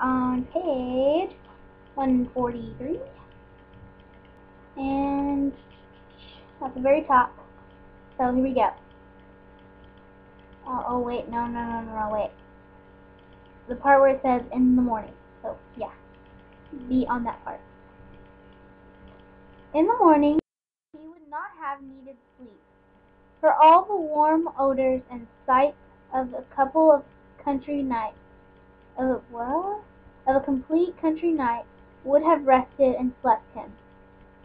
on page 143, and at the very top. So here we go. Oh wait, no, wait. The part where it says in the morning. So yeah, be on that part. In the morning, he would not have needed sleep, for all the warm odors and sights of a couple of country nights, of a complete country night, would have rested and slept him,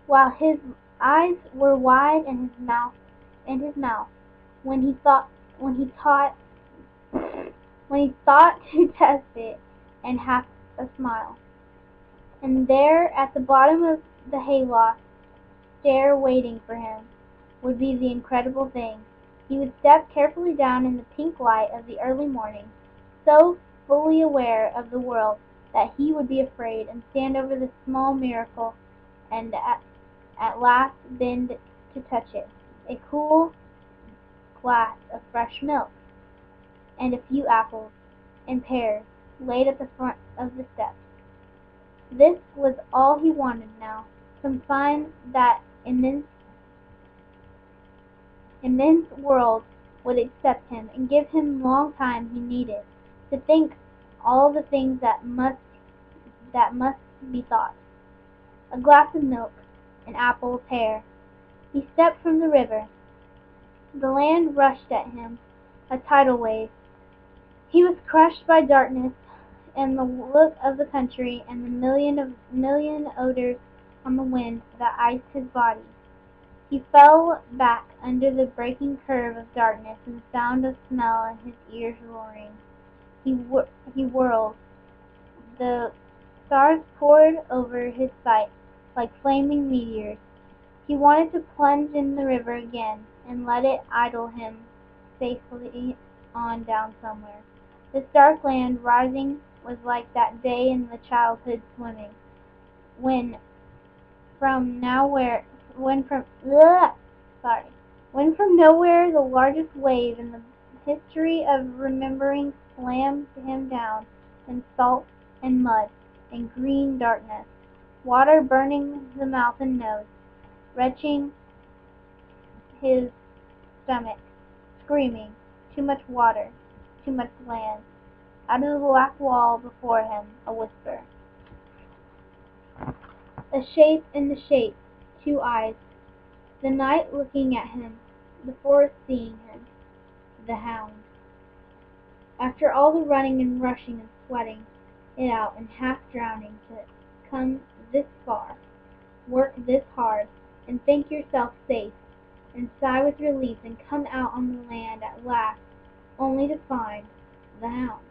while his eyes were wide and his mouth, when he thought to test it, and half a smile. And there, at the bottom of the hayloft, there waiting for him, would be the incredible thing. He would step carefully down in the pink light of the early morning, so fully aware of the world that he would be afraid, and stand over the small miracle, and at last bend to touch it, a cool glass of fresh milk, and a few apples and pears laid at the front of the steps. This was all he wanted now, some sign that immense world would accept him, and give him long time he needed to think all the things that must be thought. A glass of milk, an apple, a pear. He stepped from the river. The land rushed at him, a tidal wave. He was crushed by darkness and the look of the country, and the million odors on the wind that iced his body. He fell back under the breaking curve of darkness, and the sound of smell in his ears roaring. He whirled. The stars poured over his sight like flaming meteors. He wanted to plunge in the river again, and let it idle him safely on down somewhere. This dark land rising was like that day in the childhood swimming, when from nowhere the largest wave in the history of remembering slammed him down in salt and mud and green darkness, water burning the mouth and nose, retching his stomach, screaming, too much water, too much land. Out of the black wall before him, a whisper. A shape in the shape, two eyes. The night looking at him, the forest seeing him, the hound. After all the running and rushing and sweating it out and half drowning to come this far, work this hard, and think yourself safe, and sigh with relief, and come out on the land at last, only to find the hound.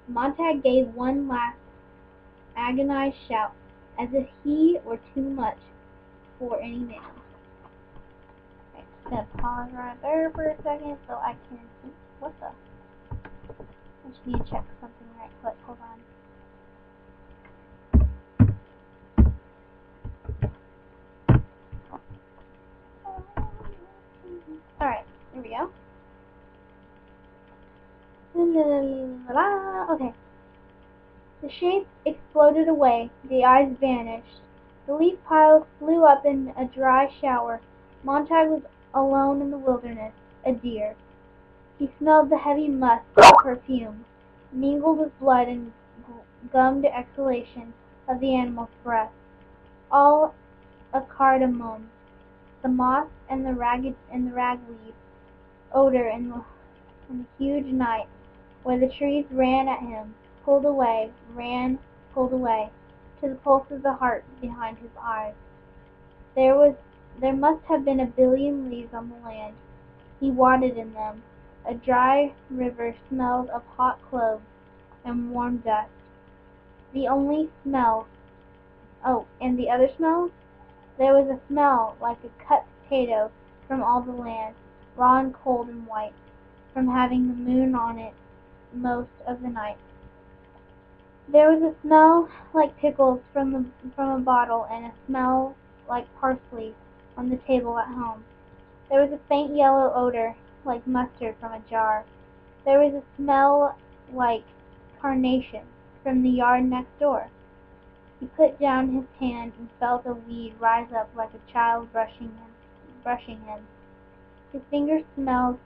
Montag gave one last agonized shout, as if he were too much for any man. Okay, just gonna pause right there for a second so I can. What the? I just need to check something right quick. Hold on. Alright, here we go. Okay. The shape exploded away, the eyes vanished. The leaf piles flew up in a dry shower. Montag was alone in the wilderness, a deer. He smelled the heavy musk of perfume, mingled with blood and gummed exhalation of the animal's breath, all a cardamom, the moss and the ragweed odor in the huge night, where the trees ran at him, pulled away, to the pulse of the heart behind his eyes. There must have been a billion leaves on the land. He waded in them. A dry river smelled of hot cloves and warm dust. The only smell. Oh, and the other smells? There was a smell like a cut potato from all the land, raw and cold and white, from having the moon on it most of the night. There was a smell like pickles from a bottle, and a smell like parsley on the table at home. There was a faint yellow odor like mustard from a jar. There was a smell like carnation from the yard next door. He put down his hand and felt a weed rise up like a child brushing him. His fingers smelled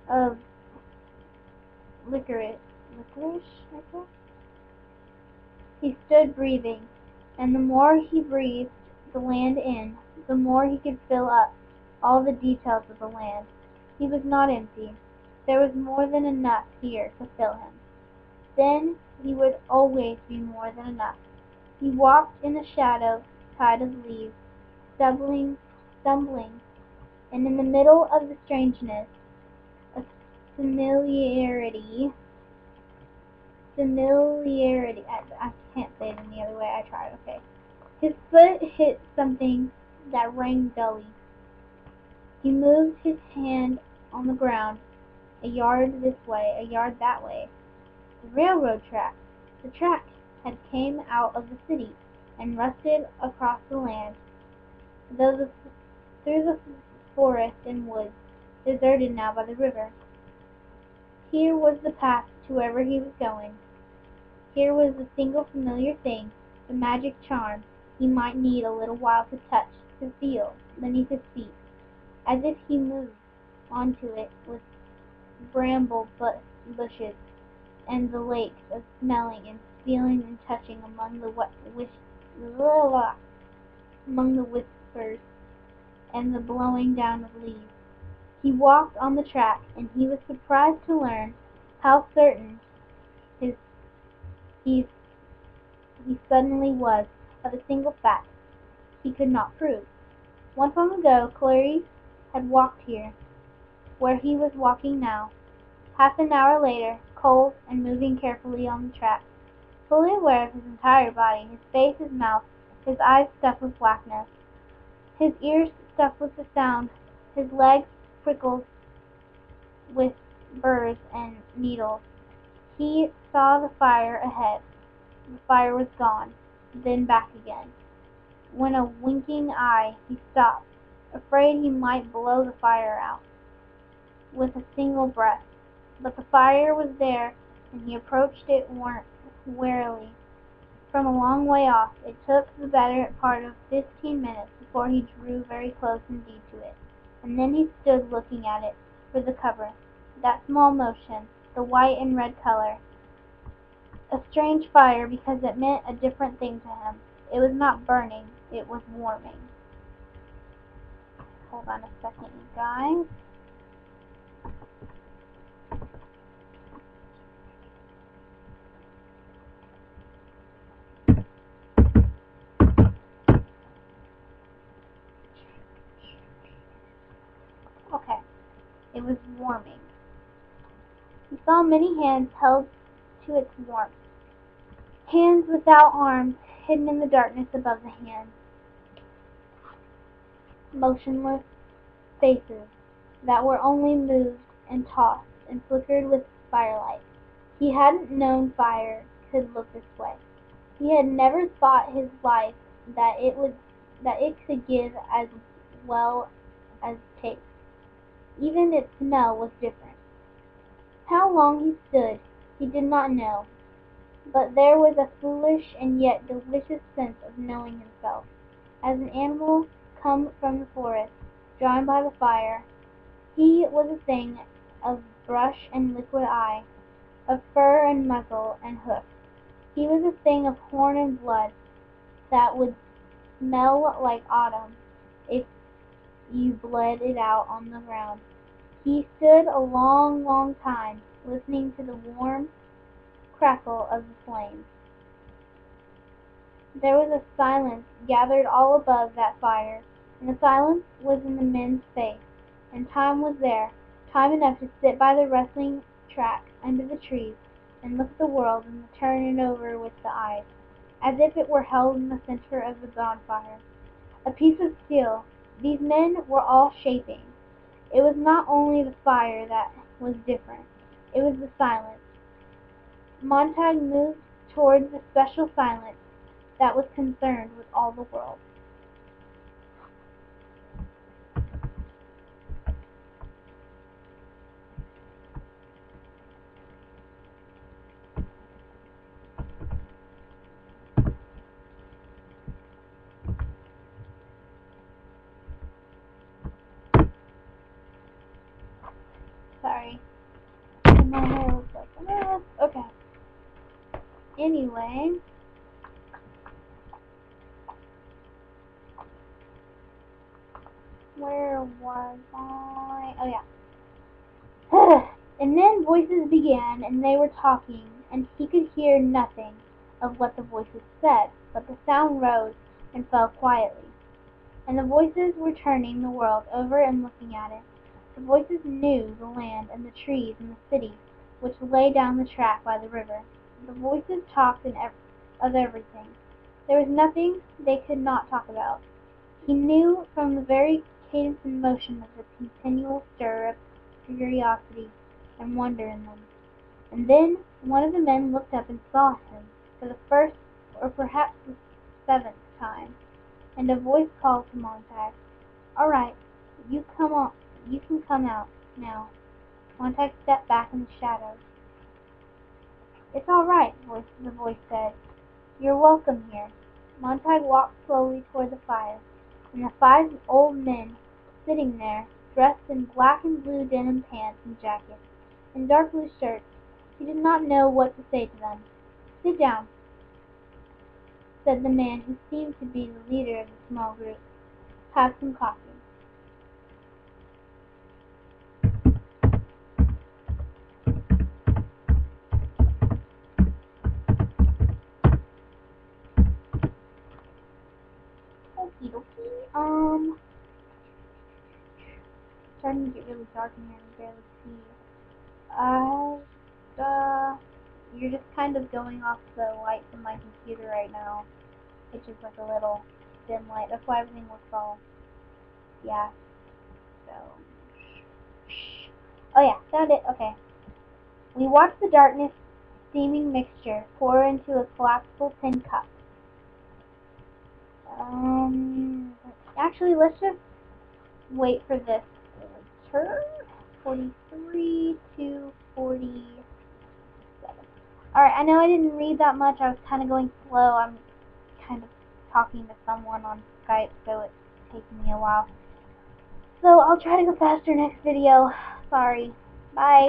of licorice, I guess? He stood breathing, and the more he breathed the land in, the more he could fill up all the details of the land. He was not empty. There was more than enough here to fill him. Then he would always be more than enough. He walked in a shadow tide of leaves, stumbling, and in the middle of the strangeness, a familiarity, I can't say it any other way, I tried, okay. His foot hit something that rang dully. He moved his hand on the ground, a yard this way, a yard that way. The railroad track. The track had came out of the city and rusted across the land, through the forest and woods, deserted now by the river. Here was the path to wherever he was going. Here was the single familiar thing, the magic charm he might need a little while to touch, to feel, beneath his feet, as if he moved onto it with bramble bushes, and the lakes of smelling and feeling and touching among the whispers and the blowing down of leaves. He walked on the track, and he was surprised to learn how certain he suddenly was of a single fact he could not prove. Once long ago Clarice had walked here, where he was walking now. Half an hour later, cold and moving carefully on the track, fully aware of his entire body, his face, his mouth, his eyes stuffed with blackness, his ears stuffed with the sound, his legs prickled with burrs and needles. He saw the fire ahead. The fire was gone, then back again. When a winking eye, he stopped, afraid he might blow the fire out with a single breath. But the fire was there, and he approached it warily. From a long way off, it took the better part of 15 minutes before he drew very close indeed to it, and then he stood looking at it for the cover. That small motion, the white and red color, a strange fire because it meant a different thing to him. It was not burning, it was warming. Hold on a second, you guys. Okay, it was warming. He saw many hands held to its warmth. Hands without arms, hidden in the darkness above the hands. Motionless faces that were only moved and tossed and flickered with firelight. He hadn't known fire could look this way. He had never thought his life that it could give as well as taste. Even its smell was different. How long he stood, he did not know, but there was a foolish and yet delicious sense of knowing himself, as an animal come from the forest, drawn by the fire. He was a thing of brush and liquid eye, of fur and muzzle and hoof. He was a thing of horn and blood that would smell like autumn if you bled it out on the ground. He stood a long, long time, listening to the warm crackle of the flames. There was a silence gathered all above that fire, and the silence was in the men's face, and time was there, time enough to sit by the rustling track under the trees, and look at the world and turn it over with the eyes, as if it were held in the center of the bonfire. A piece of steel. These men were all shaping. It was not only the fire that was different, it was the silence. Montag moved towards the special silence that was concerned with all the world. Sorry. And my hair looks like a mess. Okay. Anyway. Where was I? Oh, yeah. And then voices began, and they were talking, and he could hear nothing of what the voices said, but the sound rose and fell quietly. And the voices were turning the world over and looking at it. The voices knew the land and the trees and the city which lay down the track by the river. The voices talked of everything. There was nothing they could not talk about. He knew from the very cadence and motion of the continual stir of curiosity and wonder in them. And then one of the men looked up and saw him, for the first, or perhaps the 7th time, and a voice called to Montag, "All right, you can come out now." Montag stepped back in the shadows. "It's all right," the voice said. "You're welcome here." Montag walked slowly toward the fire, and the 5 old men sitting there, dressed in black and blue denim pants and jackets, and dark blue shirts. He did not know what to say to them. "Sit down," said the man who seemed to be the leader of the small group. "Have some coffee." Okie dokie. Starting to get really dark in here and barely see. You're just kind of going off the light from my computer right now. It's just like a little dim light. That's why everything looks all, yeah. So, oh yeah, found it. Okay. We watched the darkness steaming mixture pour into a collapsible tin cup. Actually, let's just wait for this turn. 43 to 47. Alright, I know I didn't read that much. I was kind of going slow. I'm kind of talking to someone on Skype, so it's taking me a while. So I'll try to go faster next video. Sorry. Bye.